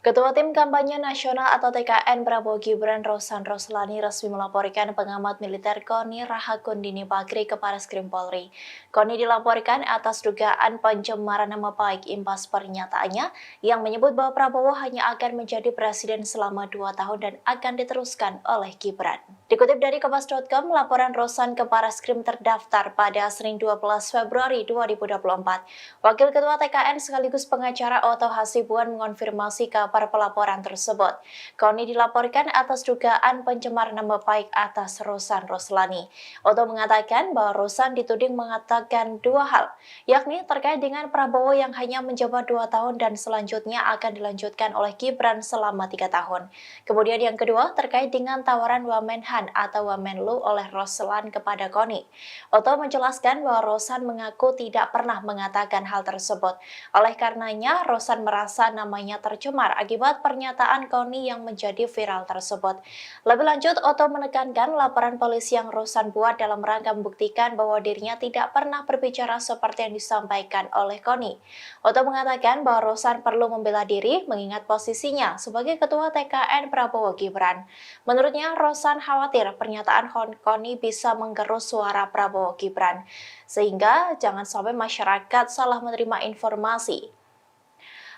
Ketua Tim Kampanye Nasional atau TKN Prabowo Gibran Rosan Roslani resmi melaporkan pengamat militer Koni Rahakundini Bakri ke Barreskrim Polri. Koni dilaporkan atas dugaan pencemaran nama baik imbas pernyataannya yang menyebut bahwa Prabowo hanya akan menjadi presiden selama 2 tahun dan akan diteruskan oleh Gibran. Dikutip dari Kompas.com, laporan Rosan ke Barreskrim terdaftar pada Senin 12 Februari 2024. Wakil Ketua TKN sekaligus pengacara Otto Hasibuan mengonfirmasi kabar pelaporan tersebut. Koni dilaporkan atas dugaan pencemaran nama baik atas Rosan Roslani. Otto mengatakan bahwa Rosan dituding mengatakan dua hal, yakni terkait dengan Prabowo yang hanya menjabat 2 tahun dan selanjutnya akan dilanjutkan oleh Gibran selama 3 tahun. Kemudian yang kedua terkait dengan tawaran Wamenhan atau Wamenlu oleh Roslan kepada Koni. Otto menjelaskan bahwa Rosan mengaku tidak pernah mengatakan hal tersebut. Oleh karenanya, Rosan merasa namanya tercemar akibat pernyataan Koni yang menjadi viral tersebut. Lebih lanjut, Otto menekankan laporan polisi yang Rosan buat dalam rangka membuktikan bahwa dirinya tidak pernah berbicara seperti yang disampaikan oleh Koni. Otto mengatakan bahwa Rosan perlu membela diri mengingat posisinya sebagai Ketua TKN Prabowo Gibran. Menurutnya, Rosan khawatir pernyataan Koni bisa menggerus suara Prabowo Gibran, sehingga jangan sampai masyarakat salah menerima informasi.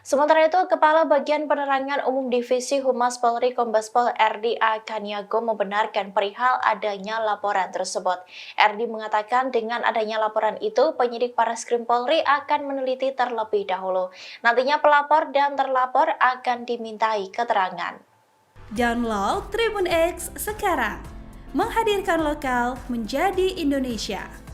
Sementara itu, Kepala Bagian Penerangan Umum Divisi Humas Polri Kombespol RD Kaniago membenarkan perihal adanya laporan tersebut. RD mengatakan dengan adanya laporan itu, penyidik Barreskrim Polri akan meneliti terlebih dahulu. Nantinya pelapor dan terlapor akan dimintai keterangan. Download Tribun X sekarang, menghadirkan lokal menjadi Indonesia.